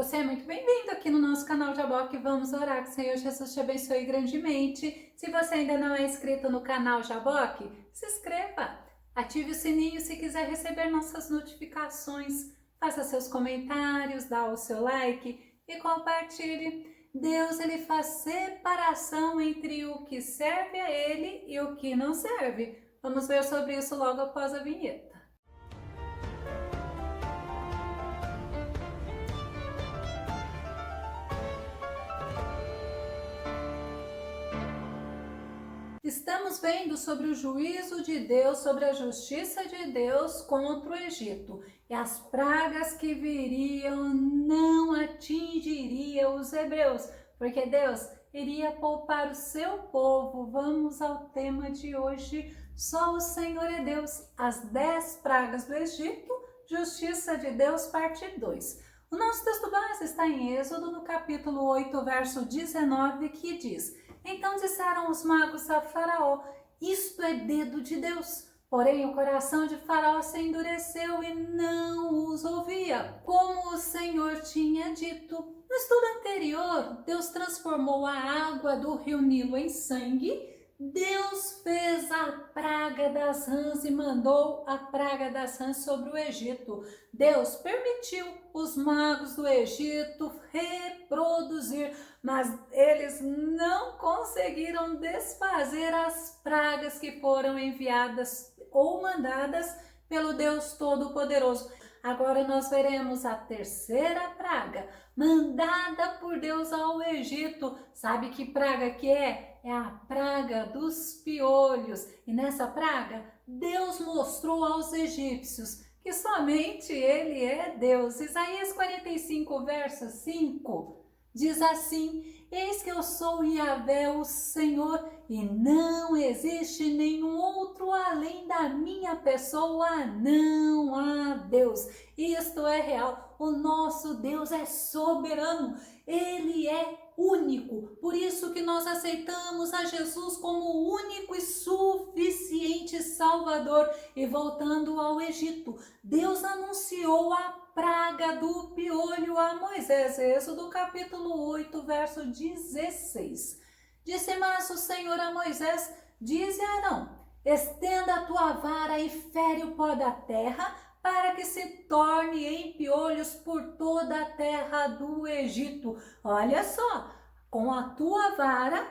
Você é muito bem-vindo aqui no nosso canal Jaboque. Vamos orar que o Senhor Jesus te abençoe grandemente. Se você ainda não é inscrito no canal Jaboque, se inscreva. Ative o sininho se quiser receber nossas notificações. Faça seus comentários, dá o seu like e compartilhe. Deus, ele faz separação entre o que serve a ele e o que não serve. Vamos ver sobre isso logo após a vinheta. Estamos vendo sobre o juízo de Deus, sobre a justiça de Deus contra o Egito. E as pragas que viriam não atingiriam os hebreus, porque Deus iria poupar o seu povo. Vamos ao tema de hoje. Só o Senhor é Deus. As 10 pragas do Egito, justiça de Deus, parte 2. O nosso texto base está em Êxodo, no capítulo 8, verso 19, que diz: Então disseram os magos a Faraó: Isto é dedo de Deus. Porém, o coração de Faraó se endureceu e não os ouvia, como o Senhor tinha dito. No estudo anterior, Deus transformou a água do rio Nilo em sangue. Deus fez a praga das rãs e mandou a praga das rãs sobre o Egito. Deus permitiu os magos do Egito reproduzir, mas eles não conseguiram desfazer as pragas que foram enviadas ou mandadas pelo Deus Todo-Poderoso. Agora nós veremos a terceira praga, mandada por Deus ao Egito. Sabe que praga que é? É a praga dos piolhos. E nessa praga, Deus mostrou aos egípcios que somente Ele é Deus. Isaías 45, verso 5, diz assim: Eis que eu sou Yahvé, o Senhor, e não existe nenhum outro além da minha pessoa, não há Deus. Isto é real, o nosso Deus é soberano, Ele é único, por isso que nós aceitamos a Jesus como o único e suficiente Salvador. E voltando ao Egito, Deus anunciou a praga do piolho a Moisés, Êxodo capítulo 8, verso 16. Disse mais o Senhor a Moisés: Dize a Arão: Estenda a tua vara e fere o pó da terra, para que se torne em piolhos por toda a terra do Egito. Olha só, com a tua vara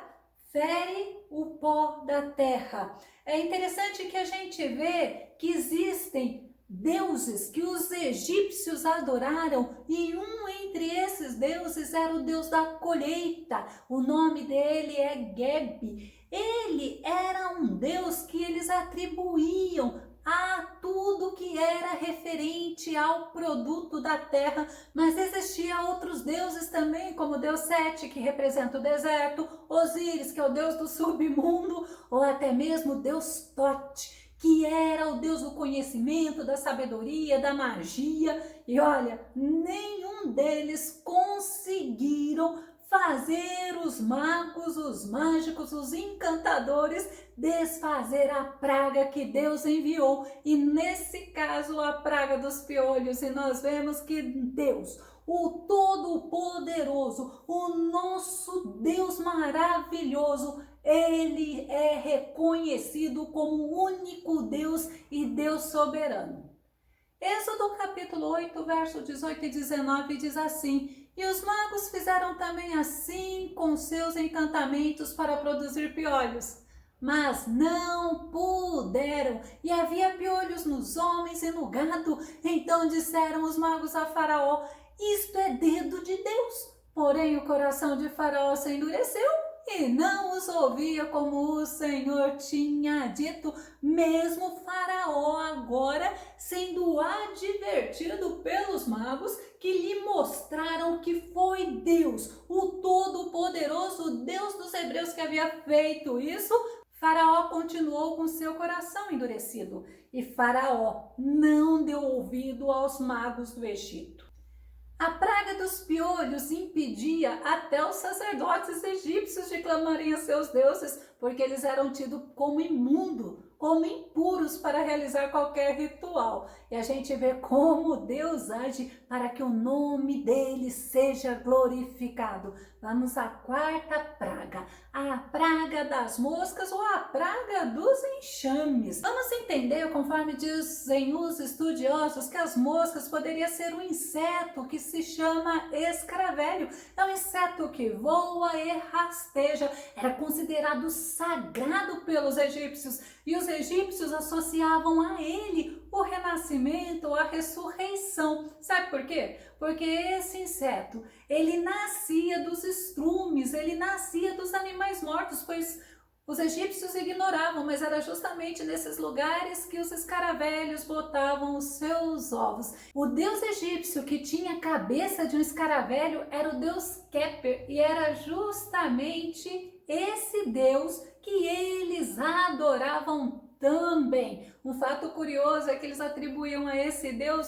fere o pó da terra. É interessante que a gente vê que existem deuses que os egípcios adoraram, e um entre esses deuses era o deus da colheita. O nome dele é Geb. Ele era um deus que eles atribuíam a tudo que era referente ao produto da terra, mas existiam outros deuses também, como o deus Sete, que representa o deserto, Osíris, que é o deus do submundo, ou até mesmo o deus Tote, que era o deus do conhecimento, da sabedoria, da magia. E olha, nenhum deles conseguiram fazer os magos, os mágicos, os encantadores desfazer a praga que Deus enviou. E nesse caso, a praga dos piolhos. E nós vemos que Deus, o Todo-Poderoso, o nosso Deus maravilhoso, Ele é reconhecido como o único Deus e Deus soberano. Êxodo capítulo 8, verso 18 e 19 diz assim: E os magos fizeram também assim com seus encantamentos para produzir piolhos, mas não puderam, e havia piolhos nos homens e no gado. Então disseram os magos a Faraó: Isto é dedo de Deus. Porém o coração de Faraó se endureceu e não os ouvia, como o Senhor tinha dito. Mesmo Faraó agora sendo advertido pelos magos, que lhe mostraram que foi Deus, o Todo-Poderoso, Deus dos hebreus, que havia feito isso, Faraó continuou com seu coração endurecido, e Faraó não deu ouvido aos magos do Egito. A praga dos piolhos impedia até os sacerdotes egípcios de clamarem a seus deuses, porque eles eram tidos como imundo, como impuros para realizar qualquer ritual. E a gente vê como Deus age para que o nome dele seja glorificado. Vamos à quarta praga, a praga das moscas ou a praga dos enxames. Vamos entender, conforme dizem os estudiosos, que as moscas poderia ser um inseto que se chama escaravelho. É um inseto que voa e rasteja. Era considerado sagrado pelos egípcios e os egípcios associavam a ele o renascimento, a ressurreição. Sabe por quê? Porque esse inseto, ele nascia dos estrumes, ele nascia dos animais mortos, pois os egípcios ignoravam, mas era justamente nesses lugares que os escaravelhos botavam os seus ovos. O deus egípcio que tinha a cabeça de um escaravelho era o deus Keper, e era justamente esse deus que eles adoravam também. Um fato curioso é que eles atribuíam a esse deus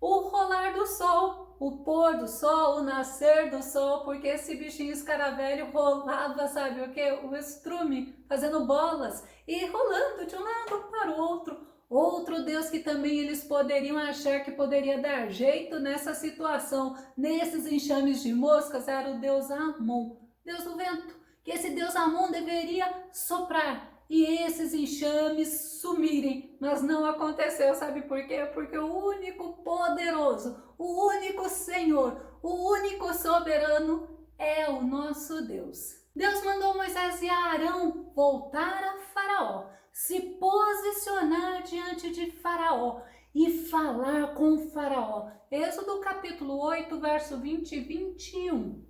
o rolar do sol, o pôr do sol, o nascer do sol, porque esse bichinho escaravelho rolava, sabe o que? O estrume, fazendo bolas e rolando de um lado para o outro. Outro deus que também eles poderiam achar que poderia dar jeito nessa situação, nesses enxames de moscas, era o deus Amon, deus do vento, que esse deus Amon deveria soprar e esses enxames sumirem, mas não aconteceu, sabe por quê? Porque o único poderoso, o único Senhor, o único soberano é o nosso Deus. Deus mandou Moisés e Arão voltar a Faraó, se posicionar diante de Faraó e falar com Faraó. Êxodo capítulo 8, verso 20 e 21.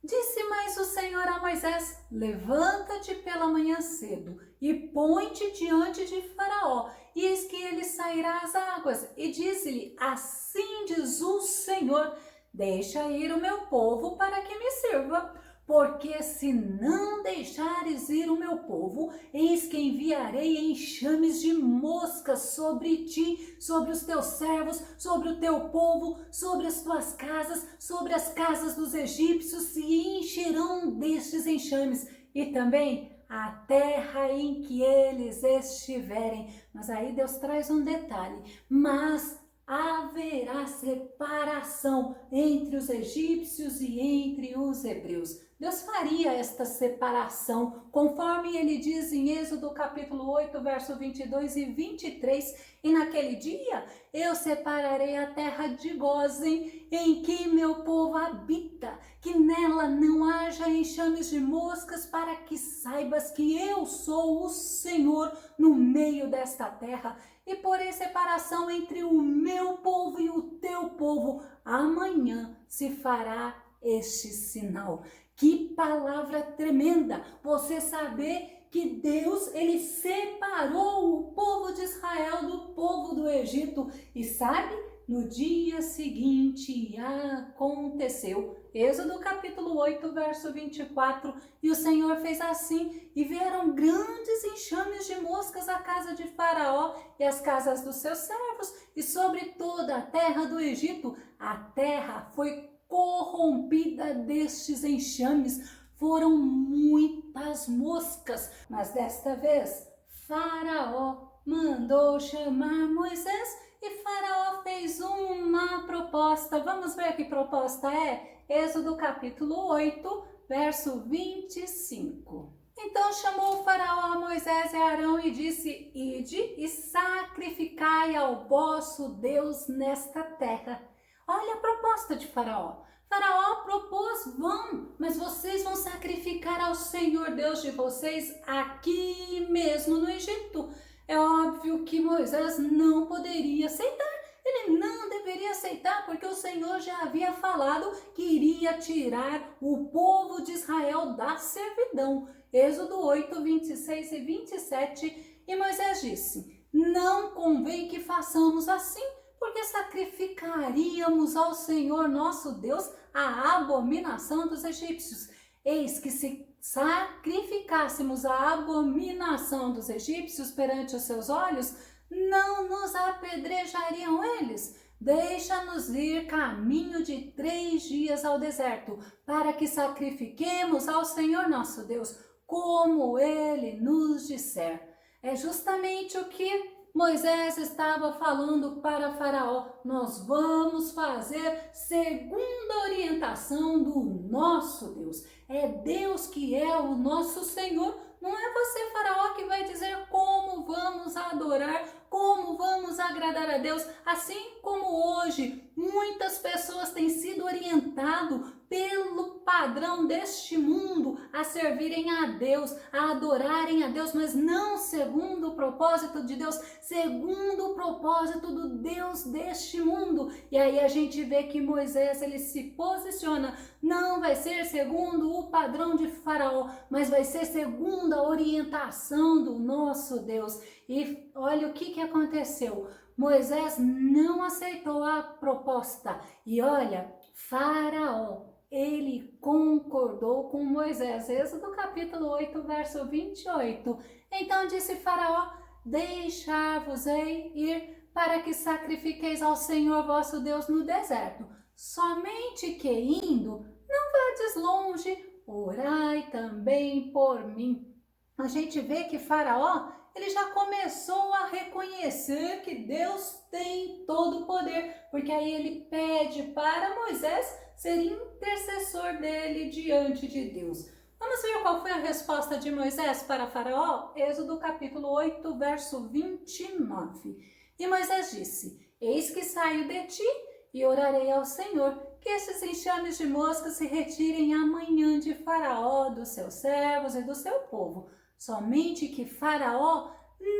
Disse mais o Senhor a Moisés: levanta-te pela manhã cedo e põe-te diante de Faraó, e eis que ele sairá às águas. E disse-lhe: assim diz o Senhor, deixa ir o meu povo para que me sirva. Porque se não deixares ir o meu povo, eis que enviarei enxames de moscas sobre ti, sobre os teus servos, sobre o teu povo, sobre as tuas casas, sobre as casas dos egípcios, se encherão destes enxames, e também a terra em que eles estiverem. Mas aí Deus traz um detalhe: mas haverá separação entre os egípcios e entre os hebreus. Deus faria esta separação, conforme ele diz em Êxodo capítulo 8, verso 22 e 23, e naquele dia eu separarei a terra de Gósen, em que meu povo habita, que nela não haja enxames de moscas, para que saibas que eu sou o Senhor no meio desta terra, e porei separação entre o meu povo e o teu povo. Amanhã se fará este sinal. Que palavra tremenda! Você saber que Deus, ele separou o povo de Israel do povo do Egito. E sabe, no dia seguinte aconteceu. Êxodo capítulo 8, verso 24. E o Senhor fez assim, e vieram grandes enxames de moscas à casa de Faraó e às casas dos seus servos, e sobre toda a terra do Egito. A terra foi corrompida destes enxames, foram muitas moscas. Mas desta vez Faraó mandou chamar Moisés e Faraó fez uma proposta. Vamos ver que proposta é? Êxodo capítulo 8, verso 25. Então chamou o Faraó a Moisés e Arão e disse: ide e sacrificai ao vosso Deus nesta terra. Olha a proposta de Faraó. Faraó propôs: vão, mas vocês vão sacrificar ao Senhor Deus de vocês aqui mesmo no Egito. É óbvio que Moisés não poderia aceitar. Ele não deveria aceitar, porque o Senhor já havia falado que iria tirar o povo de Israel da servidão. Êxodo 8, 26 e 27. E Moisés disse: não convém que façamos assim, porque sacrificaríamos ao Senhor nosso Deus a abominação dos egípcios. Eis que se sacrificássemos a abominação dos egípcios perante os seus olhos, não nos apedrejariam eles. Deixa-nos ir caminho de 3 dias ao deserto, para que sacrifiquemos ao Senhor nosso Deus, como ele nos disser. É justamente o que Moisés estava falando para Faraó. Nós vamos fazer segundo a orientação do nosso Deus. É Deus que é o nosso Senhor. Não é você, Faraó, que vai dizer como vamos adorar, como vamos agradar a Deus. Assim como hoje muitas pessoas têm sido orientado pelo padrão deste mundo a servirem a Deus, a adorarem a Deus, mas não segundo o propósito de Deus, segundo o propósito do Deus deste mundo. E aí a gente vê que Moisés, ele se posiciona, não vai ser segundo o padrão de Faraó, mas vai ser segundo a orientação do nosso Deus. E olha o que aconteceu. Moisés não aceitou a proposta. E olha, Faraó, ele concordou com Moisés. Êxodo capítulo 8, verso 28. Então disse Faraó: deixar-vos-ei ir para que sacrifiqueis ao Senhor vosso Deus no deserto. Somente que indo, não vades longe, orai também por mim. A gente vê que Faraó, ele já começou a reconhecer que Deus tem todo o poder, porque aí ele pede para Moisés ser intercessor dele diante de Deus. Vamos ver qual foi a resposta de Moisés para Faraó? Êxodo capítulo 8, verso 29. E Moisés disse: eis que saio de ti e orarei ao Senhor, que esses enxames de moscas se retirem amanhã de Faraó, dos seus servos e do seu povo. Somente que Faraó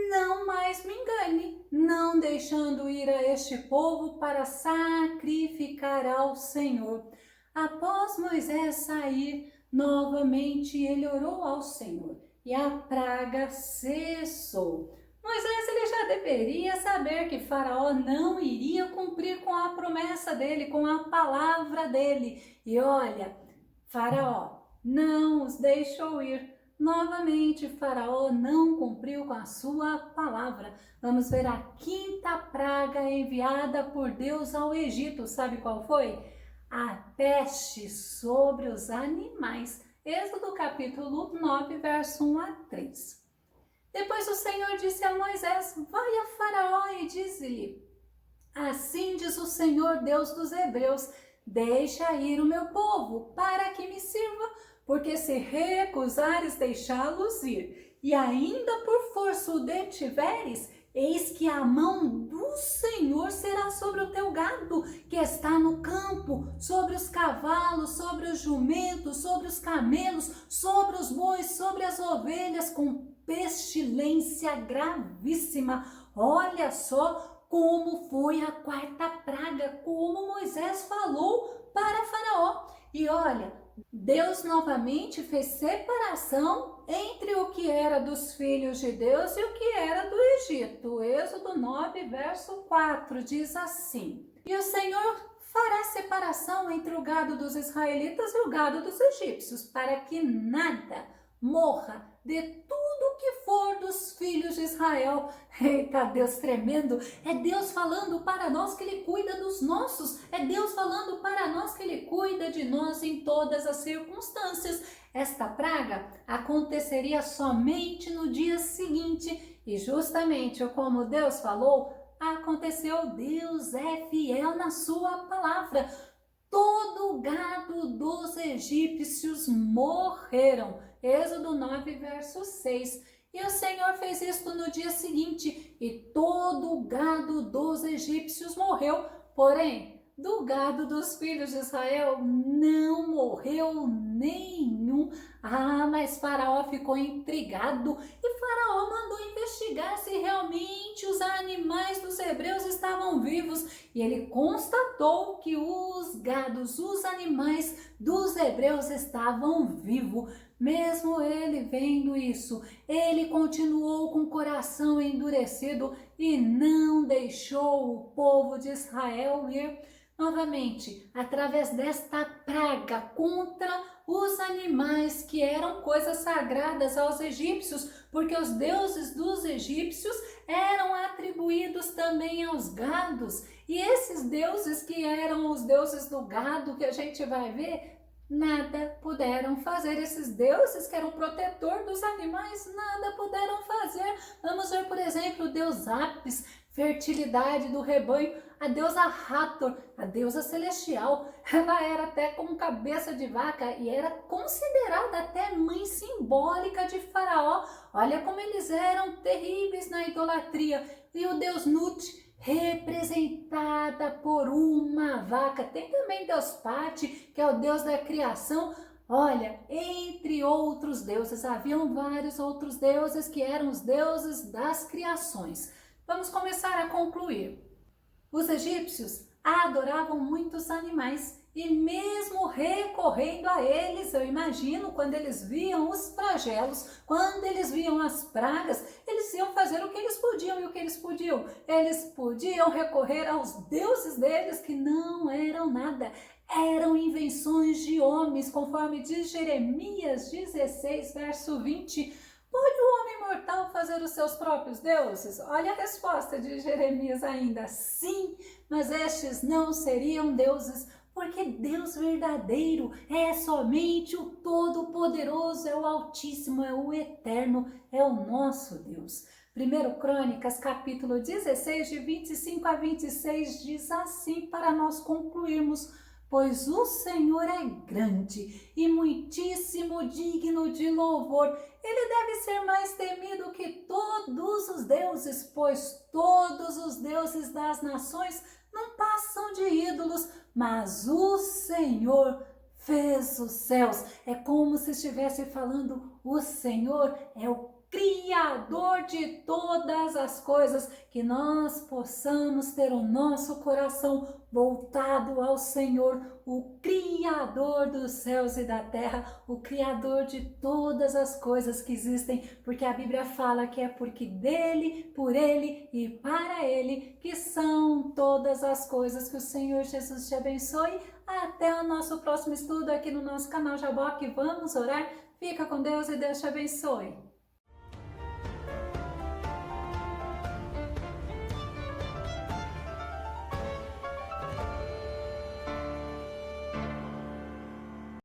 não mais me engane, não deixando ir a este povo para sacrificar ao Senhor. Após Moisés sair, novamente ele orou ao Senhor e a praga cessou. Moisés, ele já deveria saber que Faraó não iria cumprir com a promessa dele, com a palavra dele. E olha, Faraó não os deixou ir. Novamente, Faraó não cumpriu com a sua palavra. Vamos ver a quinta praga enviada por Deus ao Egito. Sabe qual foi? A peste sobre os animais. Êxodo capítulo 9, verso 1 a 3. Depois o Senhor disse a Moisés: vai a Faraó e diz-lhe: assim diz o Senhor Deus dos Hebreus, deixa ir o meu povo para que me sirva, porque se recusares deixá-los ir, e ainda por força o detiveres, eis que a mão do Senhor será sobre o teu gado, que está no campo, sobre os cavalos, sobre os jumentos, sobre os camelos, sobre os bois, sobre as ovelhas, com pestilência gravíssima. Olha só como foi a quarta praga, como Moisés falou para Faraó. E olha, Deus novamente fez separação entre o que era dos filhos de Deus e o que era do Egito. Êxodo 9, verso 4 diz assim: e o Senhor fará separação entre o gado dos israelitas e o gado dos egípcios, para que nada morra de tudo que for dos filhos de Israel. Eita, Deus tremendo! É Deus falando para nós que Ele cuida dos nossos. É Deus falando para nós que Ele cuida de nós em todas as circunstâncias. Esta praga aconteceria somente no dia seguinte. E justamente como Deus falou, aconteceu. Deus é fiel na sua palavra. Todo o gado dos egípcios morreram. Êxodo 9, verso 6. E o Senhor fez isto no dia seguinte, e todo o gado dos egípcios morreu. Porém, do gado dos filhos de Israel não morreu nenhum. Ah, mas Faraó ficou intrigado e Faraó mandou investigar se realmente os animais dos hebreus estavam vivos. E ele constatou que os gados, os animais dos hebreus estavam vivos. Mesmo ele vendo isso, ele continuou com o coração endurecido e não deixou o povo de Israel ir. Novamente, através desta praga contra os animais que eram coisas sagradas aos egípcios, porque os deuses dos egípcios eram atribuídos também aos gados. E esses deuses que eram os deuses do gado, que a gente vai ver, Nada puderam fazer. Esses deuses que eram protetor dos animais, nada puderam fazer. Vamos ver, por exemplo, o deus Apis, fertilidade do rebanho, a deusa Hathor, a deusa celestial. Ela era até com cabeça de vaca e era considerada até mãe simbólica de Faraó. Olha como eles eram terríveis na idolatria. E o deus Nut, representada por uma vaca. Tem também Deus Pati, que é o deus da criação. Olha, entre outros deuses, haviam vários outros deuses que eram os deuses das criações. Vamos começar a concluir. Os egípcios adoravam muitos animais e mesmo recorrendo a eles, eu imagino, quando eles viam os flagelos, quando eles viam as pragas, eles iam fazer o que eles podiam. E o que eles podiam? Eles podiam recorrer aos deuses deles, que não eram nada, eram invenções de homens, conforme diz Jeremias 16, verso 20. Pode o homem mortal fazer os seus próprios deuses? Olha a resposta de Jeremias ainda. Sim, mas estes não seriam deuses, porque Deus verdadeiro é somente o Todo-Poderoso, é o Altíssimo, é o Eterno, é o nosso Deus. 1 Crônicas, capítulo 16, de 25 a 26, diz assim, para nós concluirmos: pois o Senhor é grande e muitíssimo digno de louvor. Ele deve ser mais temido que todos os deuses, pois todos os deuses das nações não passam de ídolos, mas o Senhor fez os céus. É como se estivesse falando: o Senhor é o Criador de todas as coisas, que nós possamos ter o nosso coração voltado ao Senhor, o Criador dos céus e da terra, o Criador de todas as coisas que existem, porque a Bíblia fala que é porque dele, por ele e para ele que são todas as coisas. Que o Senhor Jesus te abençoe. Até o nosso próximo estudo aqui no nosso canal Jaboque. Vamos orar? Fica com Deus e Deus te abençoe.